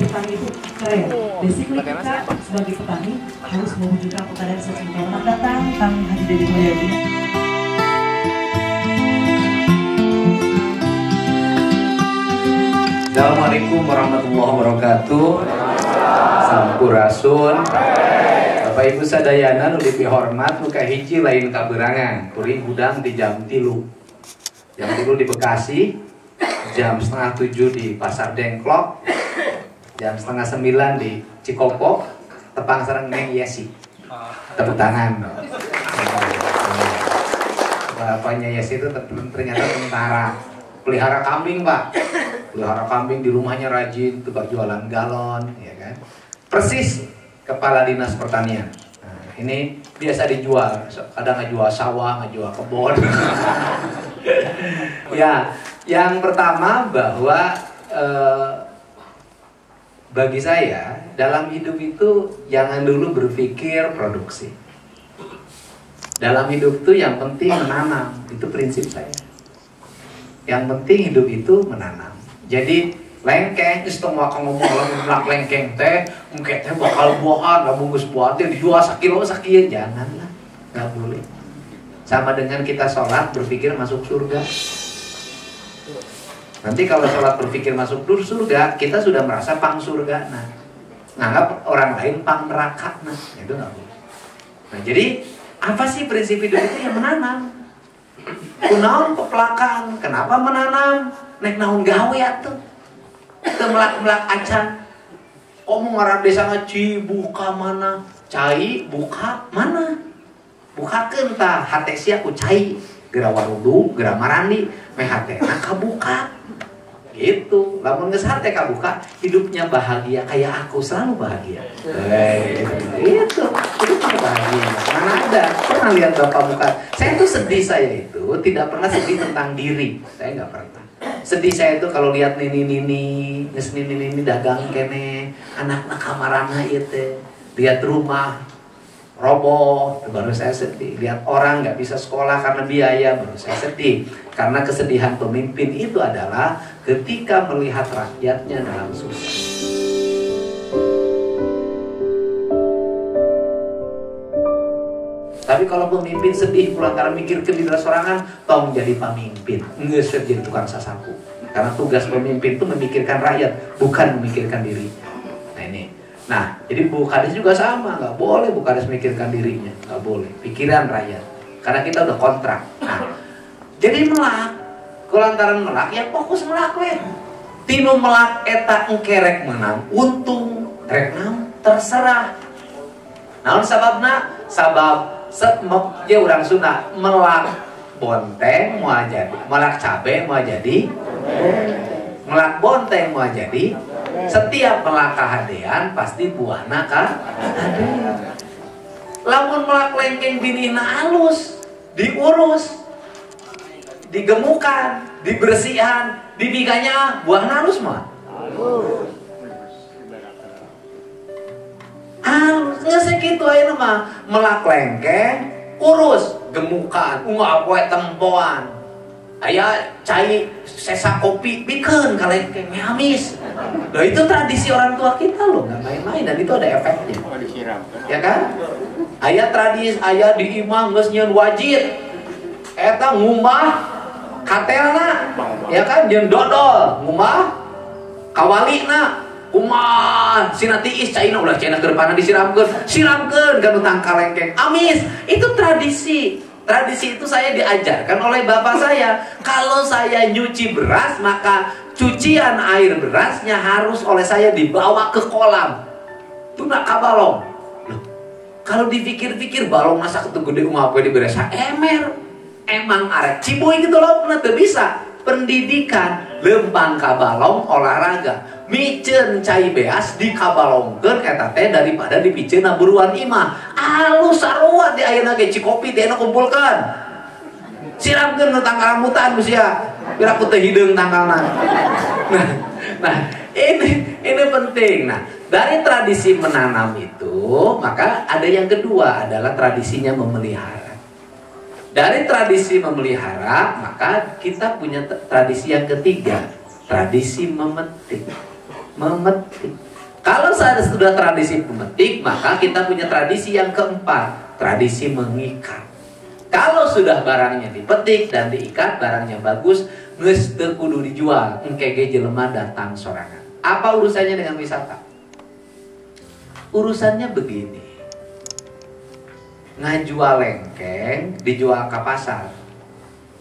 petani itu keren. Basically kita sebagai petani harus mewujudkan petani sesuatu. Selamat datang Kang Haji Deddy Mulyadi. Assalamualaikum warahmatullahi wabarakatuh. Sampurasun. Bapak Ibu sadayana nu dipihormat nu kahiji lain kaberangan. Kuring gudang di jam 3. Jam 3 di Bekasi, jam 6:30 di Pasar Dengklok, jam 8:30 di Cikopok, tepang sareng Neng Yesi. Tepuk tangan. Bapaknya Yesi itu ternyata tentara. Pelihara kambing, Pak. Pelihara kambing di rumahnya rajin, tukang jualan galon, ya kan? Persis kepala dinas pertanian. Nah, ini biasa dijual, kadang ngejual sawah, ngejual kebun. Ya, yang pertama bahwa bagi saya dalam hidup itu jangan dulu berpikir produksi. Dalam hidup itu yang penting menanam, itu prinsip saya. Yang penting hidup itu menanam. Jadi lengkeng, setengah ngomong lak lengkeng teh, mungkin teh bakal buahan, nggak bungkus buah teh dijual sekilo sekian, janganlah, nggak boleh. Sama dengan kita sholat berpikir masuk surga. Nanti kalau sholat berpikir masuk surga, kita sudah merasa pang surga, nah nganggap orang lain pang neraka, nah itu nggak boleh. Nah jadi apa sih prinsip hidup itu yang menanam? Kunaon peplakan, kenapa menanam? Nek naon gawe atuh. Teu melak-melak acan. Komo ngaran desa ngaji buka mana? Cai buka mana? Bukakeun tah hate sia ku cai. Geura warudu, geura marandi, meh hatena kabuka. Gitu. Lamun geus hate kabuka, hidupnya bahagia kayak aku selalu bahagia. Itu hidupnya bahagia. Mana ada? Pernah lihat Bapak buka? Saya tuh sedih, saya itu tidak pernah sedih tentang diri. Saya nggak pernah. Sedih saya itu kalau lihat nini dagang kene, anak-anak kamarana itu, lihat rumah roboh, baru saya sedih. Lihat orang nggak bisa sekolah karena biaya, baru saya sedih. Karena kesedihan pemimpin itu adalah ketika melihat rakyatnya dalam susah. Tapi kalau pemimpin sedih lantaran mikir ke diri sorangan, tong jadi pemimpin, nggak jadi tukang sasapu. Karena tugas pemimpin itu memikirkan rakyat, bukan memikirkan dirinya. Nah ini, nah jadi Bu Kades juga sama, nggak boleh Bu Kades memikirkan dirinya, nggak boleh. Pikiran rakyat, karena kita udah kontrak. Nah, jadi melak, lantaran melak, ya fokus melak weh. Tinu melak eta engkerek menang, untung rek naon terserah. Naon sababna? Sabab semok je urang Sunda melak bonteng mau jadi, melak cabe mau jadi, melak bonteng mau jadi. Setiap melak kahadean pasti buahna kahadean. Lamun melak lengkeng binihna halus, diurus, digemukan, dibersihan, dibiganya buahna halus mah. Halus segitu aja mah melak lengkeng, urus, gemukan, poe tempoan. Aya cai sesa kopi pikeun ka lengkeng amis. Loh itu tradisi orang tua kita loh, nggak main-main, dan itu ada efeknya. Ya kan? Aya tradisi, aya di imam geus nyieun wajib. Eta ngumah katelna, ya kan, jeung dodol, ngumah kawalina. Kumaha sina tiis caina ulah caina keur panah disiramkeun, siramkeun kana tangkal lengkeng. Amis, itu tradisi. Tradisi itu saya diajarkan oleh bapak saya. Kalau saya nyuci beras, maka cucian air berasnya harus oleh saya dibawa ke kolam. Tuna ka balong. Loh, kalau dipikir-pikir balong masa ketu gede kumaha poe diberesa emer. Emang arek ciboy gitu loh, pernah teu bisa. Pendidikan lempang ka balong olahraga. Miceun cai beas di kabalongkeun eta teh daripada dipiceuna buruan imah. Alus sarua di ayeuna ge cikopi teh kumpulkeun. Siramkeun nu tanggal rambutan sia. Pira ku teh hideung tanggalna. Nah, ini penting. Nah, dari tradisi menanam itu, maka ada yang kedua adalah tradisinya memelihara. Dari tradisi memelihara, maka kita punya tradisi yang ketiga, tradisi memetik. Memetik. Kalau sudah tradisi pemetik, maka kita punya tradisi yang keempat, tradisi mengikat. Kalau sudah barangnya dipetik dan diikat, barangnya bagus, geus teu kudu dijual, engke ge jelema datang sorangan. Apa urusannya dengan wisata? Urusannya begini. Ngajual lengkeng dijual ke pasar.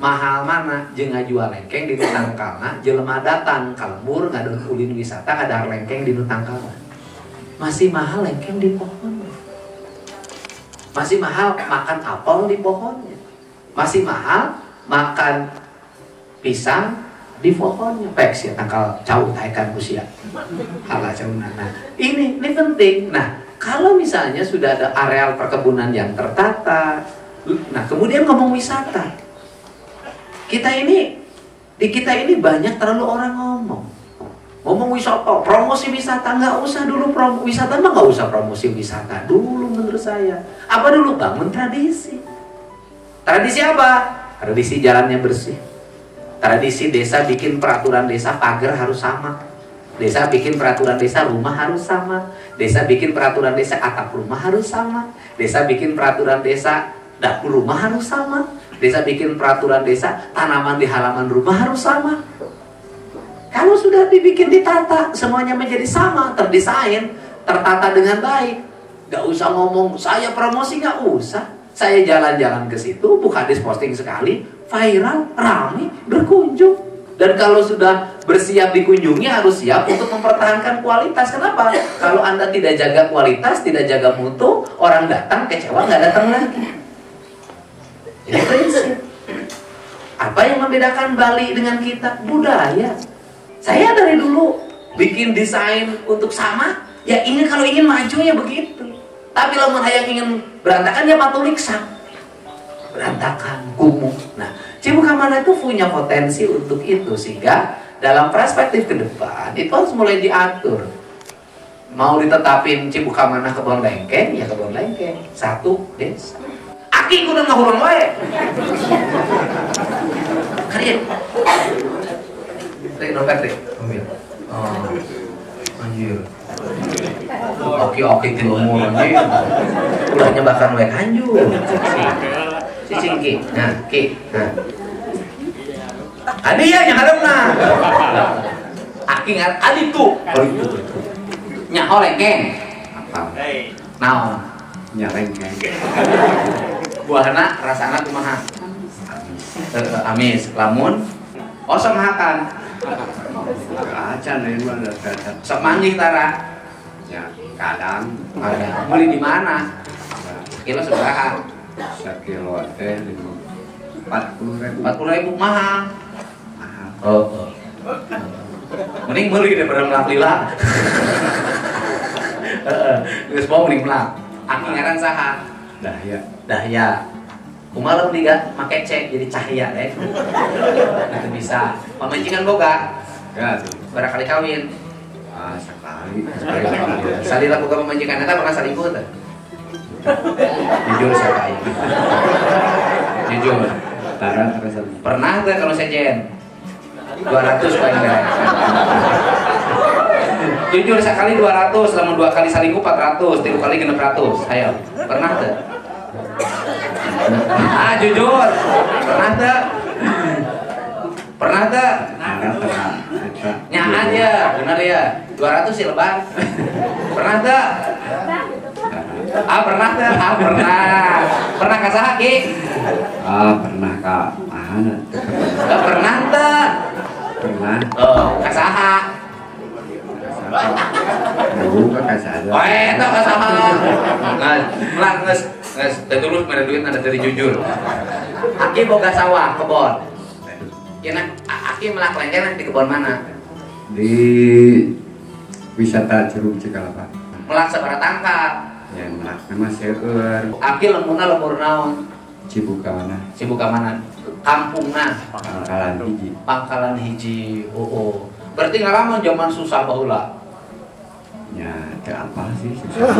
Mahal mana jeung ngajual lengkeng di tangkalna, jelema datang ka lembur ngadon ulin wisata ngadahar lengkeng di tangkalna. Masih mahal lengkeng di pohonnya. Masih mahal makan apel di pohonnya. Masih mahal makan pisang di pohonnya. Peks ya tangkal cau taikan usia. Halah cauna. Nah, ini penting. Nah, kalau misalnya sudah ada areal perkebunan yang tertata, nah kemudian ngomong wisata. Di kita ini banyak terlalu orang ngomong wisata, promosi wisata, nggak usah dulu wisata mah nggak usah promosi wisata dulu menurut saya. Apa dulu bangun tradisi? Tradisi apa? Tradisi jalannya bersih. Tradisi desa bikin peraturan desa pagar harus sama. Desa bikin peraturan desa rumah harus sama. Desa bikin peraturan desa atap rumah harus sama. Desa bikin peraturan desa dapur rumah harus sama. Desa bikin peraturan desa, tanaman di halaman rumah harus sama. Kalau sudah dibikin ditata, semuanya menjadi sama, terdesain, tertata dengan baik. Gak usah ngomong, saya promosi gak usah. Saya jalan-jalan ke situ, buka hadis posting sekali, viral, ramai, berkunjung. Dan kalau sudah bersiap dikunjungi, harus siap untuk mempertahankan kualitas. Kenapa? Kalau Anda tidak jaga kualitas, tidak jaga mutu, orang datang kecewa, gak datang lagi. Ini prinsip. Apa yang membedakan Bali dengan kita? Budaya. Saya dari dulu bikin desain untuk sama, ya ingin kalau ingin maju ya begitu. Tapi lamun hayang ingin berantakan ya patulik sak. Berantakan, kumuh. Nah, Cibukamana itu punya potensi untuk itu, sehingga dalam perspektif ke depan itu harus mulai diatur. Mau ditetapin Cibukamana kebon lengkeng, ya kebon lengkeng. Satu desa. Aki kudu ngahurung wae. Kalian. Rek dompet rek. Ambil. Oh. Anjir. Oke ti umur anjir. Ulah nyebakan wae kanjur. Cicing ki. Nah, ki. Nah. Adi ya yang harapna. Aki ngat adi tuh. Oh itu. Nya olengkeng. Apa? Naon? Nya lengkeng. Buahna rasana kumaha? Amis. Lamun osok makan. Acan ini mah ada. Sok manggih tara. Ya, kadang Ada. Beli di mana? Kilo seberapa? 1 kilo teh 40.000. 40.000 mahal. Mahal. Oh. Mending beli daripada melak lila. Geus mau mending melak. Aki ngaran saha? Dahya. Kumaha beli ga make cek jadi cahaya deh. Itu bisa. Pamajikan boga. Ya tuh. Berapa kali kawin? Sekali. Salila boga pamajikan eta pernah salingkuh teh? Jujur saya kaya. Jujur. Pernah teh kalau sejen? 200 paling enggak. Jujur sekali 200, selama 2 kali salingkuh 400, 3 kali 600. Ayo, pernah teh? Jujur. Pernah teh? Pernah teh? Nya aja, benar ya. 200 sih lebar. Pernah teh? Pernah teh? Pernah. Pernah ka saha Ki? Pernah Kak. Mana? Pernah teh? Pernah. Ka saha? Ka saha. Eta ka saha? Melang geus terus mere duit ada dari jujur. Aki boga sawah, kebon. Kena Aki melak lengkeng di kebon mana? Di wisata Curug Cikalapa. Melak sabaraha tangkal? Ya melak nama seueur. Aki lembuna lembur naon? Cibukamana. Cibukamana. Kampungna Pangkalan hiji. Oh. Berarti ngalaman zaman susah baheula. Ya, teu apa sih susah.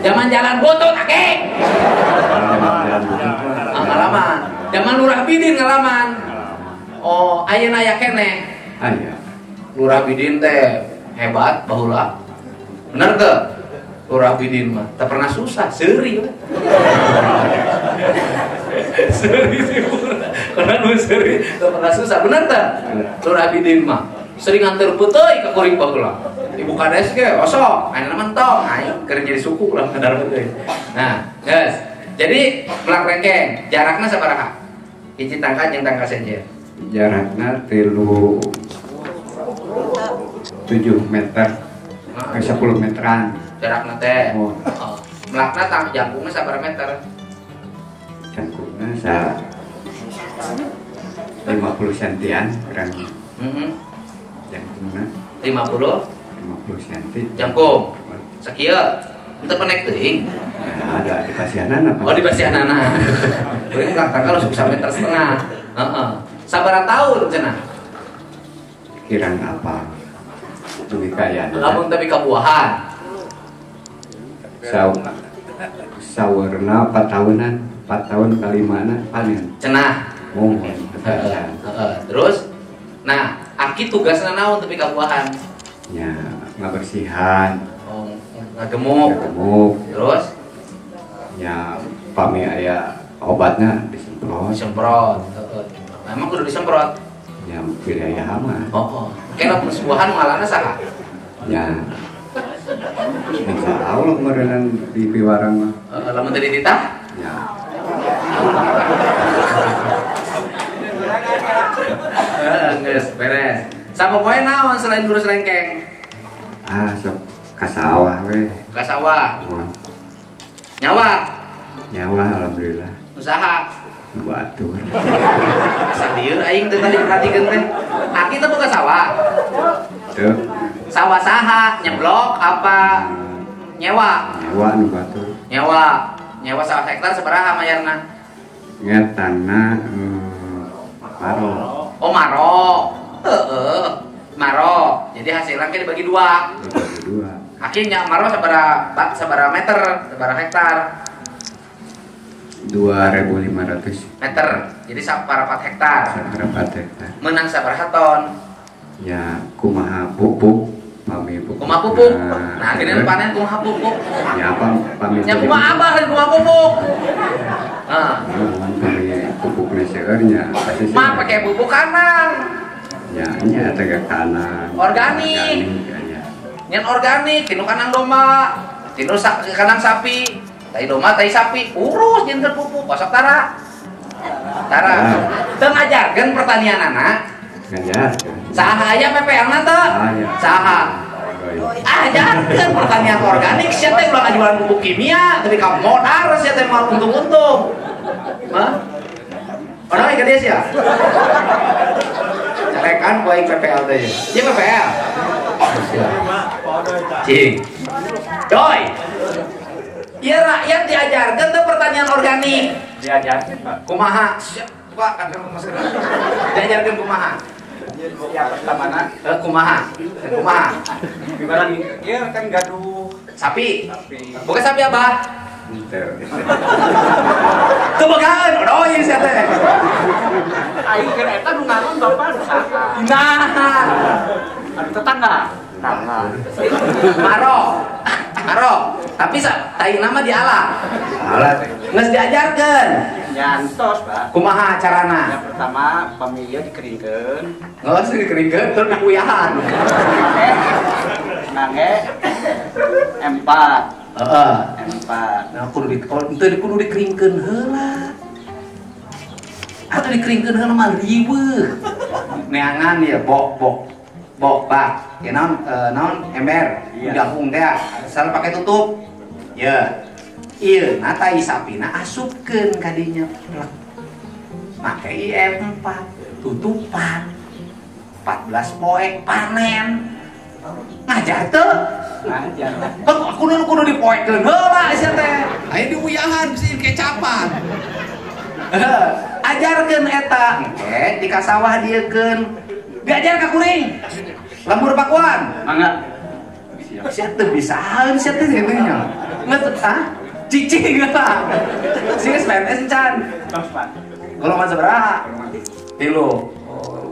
Zaman jalan butut Aki. Jalan butut. Ngalaman. Zaman Lurah Bidin ngalaman. Oh, ayeuna aya keneh. Aya. Lurah Bidin teh hebat baheula. Bener ke? Lurah Bidin mah tak pernah susah, seuri we. Seuri sih karena nu seuri tak pernah susah, bener tak? Lurah Bidin mah sering nganter puteuy ka kuring baheula. Ibu kades ge osok, aya mentong, ayo keur jadi suku lah ngadar puteuy. Nah, guys. Jadi melak rengkeng, jarakna sabaraha? Hiji tangka jeung tangka senjer. Jaraknya 7 meter ke 10 meteran. Jarakna teh. Oh. Melakna tang jangkungna sabaraha meter? Jangkungnya 50 sentian kurang. Jangkungnya 50 senti. Jangkung. Sakieu. Teu penek teuing. Nah, ada di pasianan apa? Oh di Basianana. Kuring melak tangka lu 1,5 meter. Heeh. Sabaraha taun cenah? Kirang apa? Dugi kaya. Lamun tapi kabuahan. Sawerna 4 tahunan, 4 tahun kalimana panen. Cenah. Oh, Terus nah, aki tugasna naon tapi kabuahan? ya ngabersihan, Oh, ngagemuk. Terus ya pami aya obatnya disemprot. disemprot. Memang kudu disemprot. Ya wilayah mah. Oh. Kena persuahan ngalana saha? Ya. Insya Allah merenang di piwarang mah. Lamun tadi ditah? Ya. Geus beres. Sapopoe naon selain ngurus rengkeng? Sok ka sawah we. Ka sawah. Oh, Nyawa. nyawa alhamdulillah. Usaha. Batur. Sadieu aing teh tadi perhatikeun teh. Aki teh buka sawah. Tuh. Sawah saha? Nyeblok apa? Nyewa. Nyawa nu batur. Nyewa sawah hektar sabaraha mayarna? Ngetangna maro. Oh maro. Maro. Jadi hasilnya kan dibagi dua. Dua. Akhirnya maro sabaraha meter, sabaraha hektar? 2.500 Meter. Jadi saparapat hektar. saparapat hektar. Menang sabaraha ton? Ya kumaha pupuk pami pupuk. Kumaha pupuk. Nah, akhirnya panen kumaha pupuk. Ya apa pami. Ya kumaha abah dan kumaha pupuk. Nah, pami pupuk leseurnya. mah pakai pupuk kanang. Ya, nya tega kanan. Organik. Ya. Nyen organik, tinu kanang domba, tinu kanang sapi, tai domba, tai sapi, urus nyen pupuk, pasok tara. Teu ngajarkeun pertanian anak. Ngajar. Saha aya PPL-na teu? Saha? Ajarkeun pertanian organik, sia teh ulah ngajualan pupuk kimia, tapi ka modar sia teh mau untung-untung. Hah? Orang ke dia sia. Carekan poe PPL teh. Ieu PPL. Cing. Doi. Ieu rakyat diajarkeun teu pertanian organik. Diajarkan Pak. Kumaha? Pak kan diajarkeun kumaha? Ya pertama Kumaha? Kumaha? gimana nih? Ya kan gaduh Sapi. tapi Bukan sapi abah. Teu begaan, oh ieu sia teh. aing kan eta nu ngaron bapak saha? Nah, Anu tetangga. Maro. Tapi tai nama dialah. Alat. Geus diajarkeun. Nyantos Pak. Kumaha carana? Yang pertama pamilya dikeringkeun. Geus dikeringkeun terus dikuyahan. Nangge M4. Heeh. M4. Nah, kudu dikeringkeun heula. Atuh dikeringkeun heula mah riweuh. Neangan ya bok pak. Ya naon ember. Iya. Gabung teh asal pakai tutup. Ya. Ieu na tai sapina asupkeun ka dinya. Make IM4 tutupan. 14 poek panen. Ngajar teu? Ngajar. Kan kudu dipoekeun heula sia teh. Aya diuyahan sih kecapan. Ajarkeun eta engke di ka sawah diekeun. Diajar ka kuring. Lembur pakuan. Mangga. Sia teu bisaeun sia teh nya. Ngeut cicing eta. Sing PNS encan. Tos Pak. Golongan sabaraha? 3.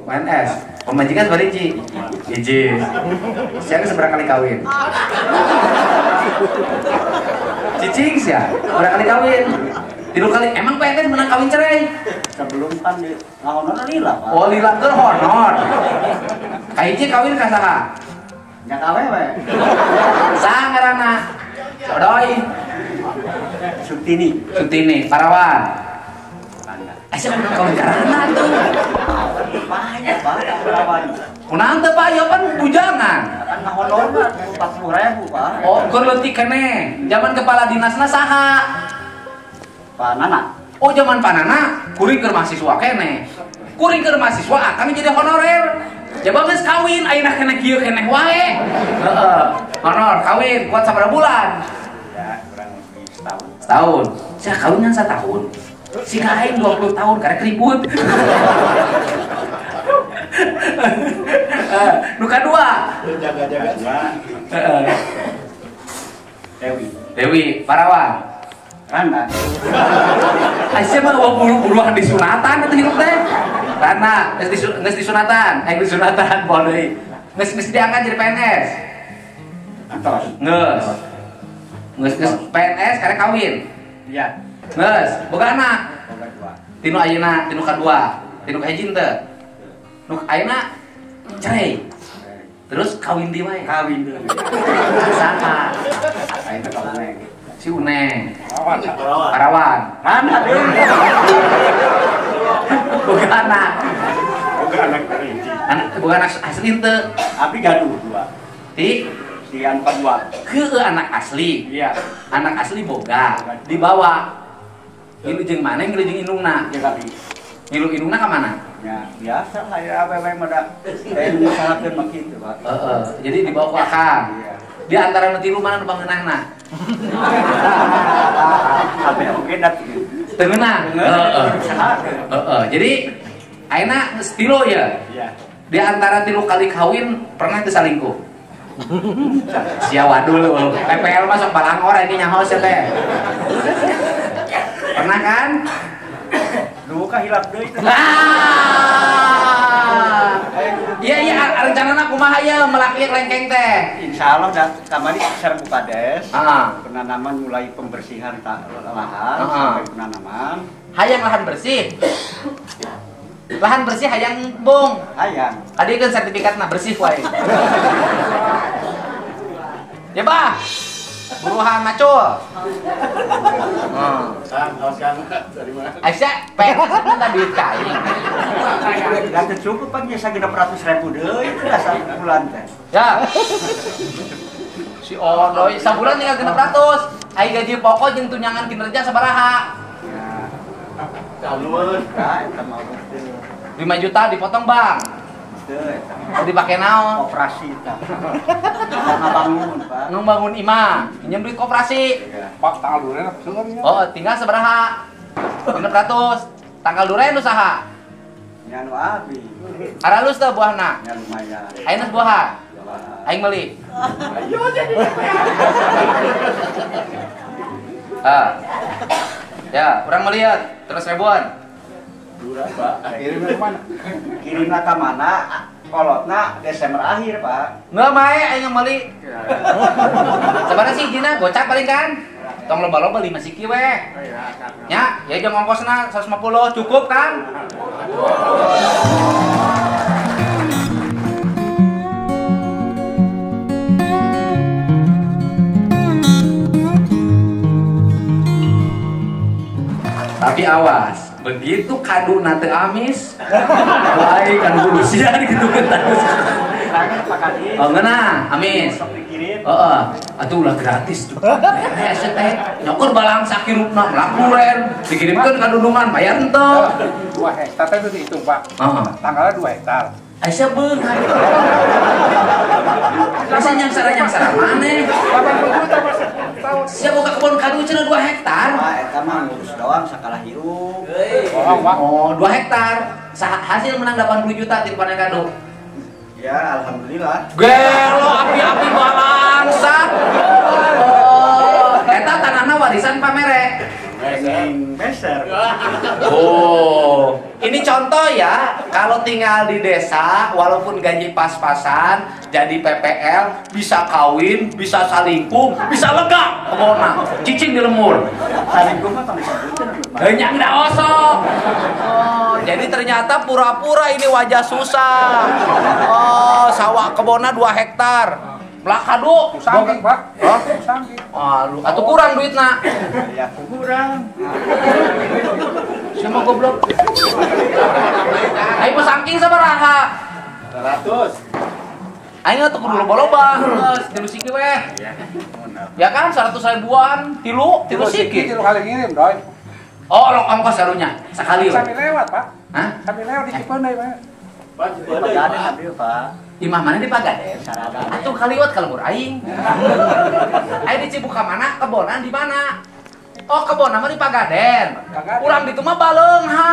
PNS. Pemajikan seberapa hiji? Hiji. Siapa seberapa kali kawin? Cicing sia, seberapa kali kawin? 3 kali. Emang PNS menang kawin cerai? Sebelum kan di honor lila Pak. Oh lila ke honor. Kahiji kawin ka saha? Nya awewe. Saha ngaranna? Sodoy. Sutini, Parawan. Asa menang kawin karana tuh. Banyak Pak, lawan. Kunaon teu Pak? Ya pan bujangan. Kan honor 40.000 Pak. Oh, keur leutik keneh. Zaman kepala dinasna saha? Pak Nana. Oh, zaman panana kuring keur mahasiswa keneh. Kuring keur mahasiswa akan jadi honorer. Coba geus kawin ayeuna keneh kieu keneh wae. Heeh. Honor kawin kuat sabaraha bulan? Ya, kurang lebih setahun. Setahun. Saya kawinnya setahun. Si kain 20 tahun karek ribut. Nu kadua. Jaga-jaga. Dewi, Parawan. Rana. Aisyah mah bulu-buluan disunatan itu hidup teh. Rana, geus disunatan, aing disunatan poe deui. Geus diangkat jadi PNS. Antos. Geus PNS karek kawin. Iya. Geus, boga anak. Boga 2. Tinu ayeuna, tinu kadua, tinu kahiji teu. Nu ayeuna cerai. Terus kawin di wae. Kawin deui. Saha? Ayeuna kawin. Si Uneng. Parawan. Rana deui. Boga anak. Boga anak deui. Boga anak asli teu. Abi gaduh 2. Ti Si Anpa 2. ke anak asli. Iya. Anak asli boga dibawa. Ngilu jeung mana ngilu jeung indungna. Ya tapi Ngilu indungna ka mana? ya biasa lah ya awewe mah da. Misalkeun mah kitu, Pak. Jadi dibawa ku akang. Iya. Di antara nu tilu mana nu pangeunahna? Tapi oke dat. Teu ngeunah. Jadi ayeuna geus tilu ya. Iya. Di antara tilu kali kawin pernah teu salingkuh? Sia wadul, PPL mah sok balangor ini nyaho sia teh. Pernah kan? Duh kahilap deui teh. Iya rencanana kumaha ya melaki lengkeng teh. Insyaallah da kamari sareng Bupades. Ah. Penanaman mulai pembersihan lahan Ah. sampai penanaman. Hayang lahan bersih. Lahan bersih hayang bung. Hayang. Tadi kan sertifikatna bersih wae. Ya bah. Buruhan macul. Aisyah, PNS tadi kain. Dan cukup Pak biasa 600.000 deui itu dah sabulan teh. Ya. Si Odoy sabulan tinggal 600. Ai gaji pokok jeung tunjangan kinerja sabaraha? Ya. Alun, ka eta mah teu. 5 juta dipotong, Bang. Teu eta. Mau dipake naon? Operasi tah. Ngabangun, Pak. Nu bangun imah, pinjam duit koperasi. Pak tanggal duren seueur nya. Oh, tinggal sabaraha? 600. Tanggal duren usaha. Nya nu abi. Aralus teh buahna. Nya lumayan. Ayeuna buahan. Aing meuli. Ya, urang melihat terus ribuan. Kirim ke mana? Kirimna ka mana? Kolotna Desember akhir, Pak. Nggak mae aing meuli. Sabaraha sih dina gocap paling kan? Tong loba-loba 5 siki we. Nya, ya jeung ongkosna 150 cukup kan? Tapi awas, begitu kado nate amis, baik kan burusian gitu kan. Pak Kadi. Oh ngena, amis. Sok dikirim. Atuh ulah gratis tuh. Hese teh, nyokur balang sakirupna melakuren, dikirimkeun ka dudungan bayar henteu. 2 hektar teh dihitung, Pak. Heeh. Tanggalnya 2 hektar. Aisyah beunghar. Asa nyangsara maneh. 80 juta Mas. Tahun. Sia boga kebun kadu cenah 2 hektar. Pak eta mah ngurus doang sakala hirup. Bohong, Pak. Oh, 2 hektar. Hasil menang 80 juta ti panen kado. Ya, alhamdulillah. Gelo api-api bangsa. Oh, eta tanahna warisan pamere. Training beser. Oh, ini contoh ya, kalau tinggal di desa, walaupun gaji pas-pasan, jadi PPL, bisa kawin, bisa salingkung, bisa lega, kebona, cicing di lemur. Salingkung mah tong disebutin. Banyak nggak osok. Oh, jadi ternyata pura-pura ini wajah susah. Oh, sawah kebona 2 hektar. Belakadu, Sangking, Pak. Hah? Sangking. Aduh, atuh kurang duitna. Ya kurang. Siapa goblok? Ayo mah saking sabaraha? 100. Ayo tuh kudu loba-loba. Geus tilu siki weh. Ya kan 100 ribuan, tilu siki. Tilu kali ngirim, Doi. Oh, lo ongkos sarunya sekali. Sambil lewat, Pak. Hah? Sambil lewat di Cipeundeui, Pak. Pagaden abdi, Pak. Imah mana di Pagaden? Sarada. Atuh kaliwat kalau mur aing. Aing di Cibuka mana? Kebonan di mana? Oh, kebonan mah di Pagaden. Urang ditu mah baleung ha.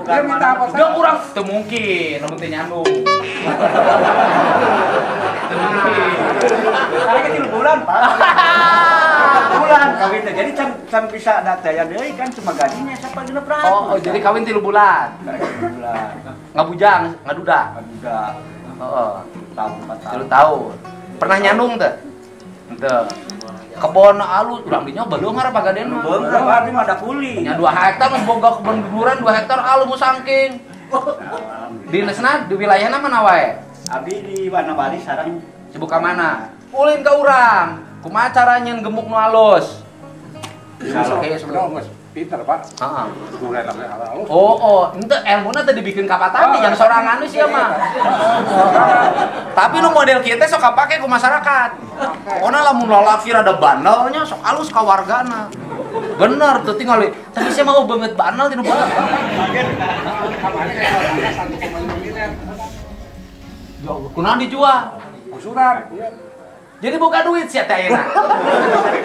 Dia minta apa Dia urang teu mungkin, nu teh nyandung. Teu mungkin. Kali ke 3 bulan, Pak. Bulan kawin teh. Jadi can bisa dataya deui kan cuma gajinya siapa 600. Oh, jadi kawin 3 bulan. 3 bulan. Ngabujang, ngaduda. Udah Heeh. tahun 4 tahun. 3 tahun. Pernah nyandung teu? Teu. Kebon alus urang dinya baleung hareup Pagaden mah. Bener, Pak, ini mah ada kuli. Nya 2 hektar geus boga kebon duren 2 hektar alus mu sangking. Dinasna di wilayahna mana wae? Abdi di Wanabali sareng Cibuka mana? Ulin ka urang. Kumaha cara nyeun gemuk nu alus? Oke, sebelum. Pinter, Pak. Heeh. Mulai lama halus. Oh, ente elmuna teh dibikin kapatan yang sorangan sih mah. Tapi nu model kieu teh sok kapake ku masyarakat. Pokona lamun lalaki rada bandelnya sok alus ka wargana. Bener tuh tinggal tapi saya mau banget bandel tinu bae. Kunaon dijual? Usuran. Jadi buka duit sih teh ayeuna.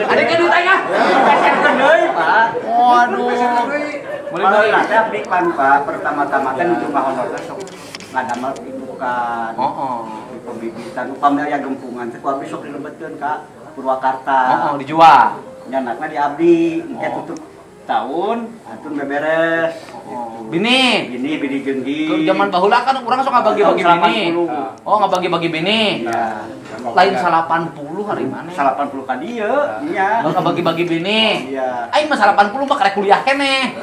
Ada ke duit aya? peserkan deui, Pak. Waduh. Mulai dari teh abdi kan, Pak, pertama-tama teh nu honor teh sok ngadamel indukan. Heeh. Di pembibitan upamana aya gempungan teh ku abdi sok dilebetkeun ka Purwakarta. Heeh, dijual. Nyanakna di abdi, engke tutup tahun, atun beberes. Bini. Bini genggi. Ke zaman baheula kan urang sok ngabagi-bagi bini. Oh, ngabagi-bagi bini. Ya. Lain 80 hari mana? 80 ka dieu, nya. Ngabagi-bagi bini. Iya. Aing mah 80 mah karek kuliah keneh.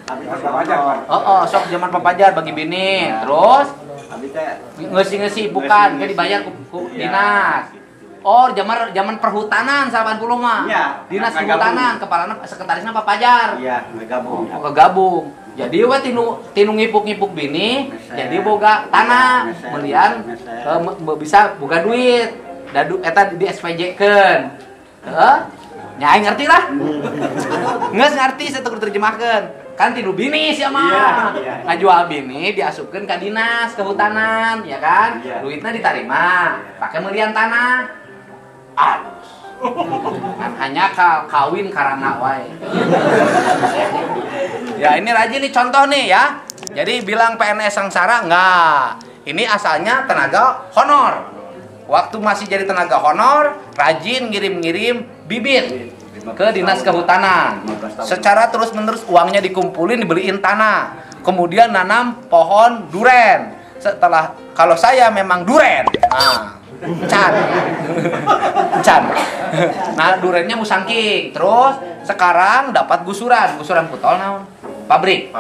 Abdi Pas teh papajar, Pak. Oh, sok zaman papajar bagi bini. Terus Abdi teh ngeusi-ngeusi bukan, ke dibayar ku dinas. Oh, zaman perhutanan 80 mah. Iya. Dinas Ngagabung. perhutanan, kepalana sekretarisna papajar. iya ngegabung. Oh, kegabung. Jadi we tinu ngipuk-ngipuk bini, Meser. jadi boga tanah, Meser. kemudian Meser. bisa boga duit. Dadu eta di SPJ-keun. Heeh. Nya aing ngerti lah. Geus ngarti saya tuh terjemahkeun. Kan tilu bini sia mah. Iya, iya. Ngajual bini diasupkeun ka dinas kehutanan, ya kan? Iya. Duitnya diterima, pakai melian tanah. Alus. Kan hanya kawin karena wae. Ya ini rajin nih contoh nih ya. Jadi bilang PNS sengsara enggak. Ini asalnya tenaga honor. Waktu masih jadi tenaga honor, rajin ngirim-ngirim bibit ke dinas kehutanan. Secara terus-menerus uangnya dikumpulin, dibeliin tanah. Kemudian nanam pohon duren. Setelah kalau saya memang duren. Can. Nah, durennya musangking. Terus sekarang dapat gusuran putol naon? Pabrik.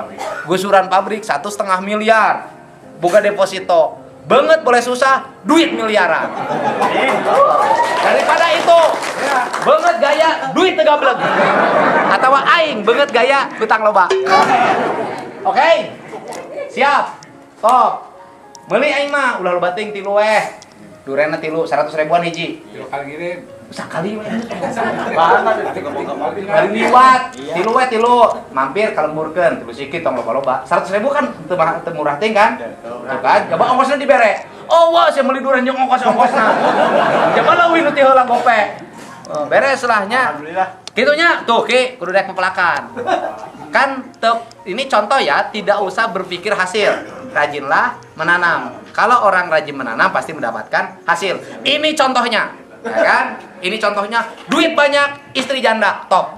Gusuran pabrik 1,5 miliar. Boga deposito. Banget boleh susah, duit miliaran. Daripada itu, banget gaya duit tegableg. Atau aing banget gaya hutang loba. Oke. Siap. Top. Meuli aing mah ulah loba teuing 3 weh. Durena 3 100 ribuan hiji. Kali ngirim. Sakali we. Banget. Hari liwat, 3 we 3. Mampir kalemburkeun 3 sikit tong loba-loba. 100 ribu kan teu murah teuing kan? Tuh kan, coba ongkosna dibere. Oh, wah, saya meuli duren jeung ongkos-ongkosna. Coba leuwih nu ti heula gope. Beres selahnya. Alhamdulillah. Gitunya, tuh Ki, kudu rek mepelakan. Kan ini contoh ya, tidak usah berpikir hasil. Rajinlah menanam. Kalau orang rajin menanam pasti mendapatkan hasil. Ini contohnya, ya kan? Ini contohnya, duit banyak, istri janda, top.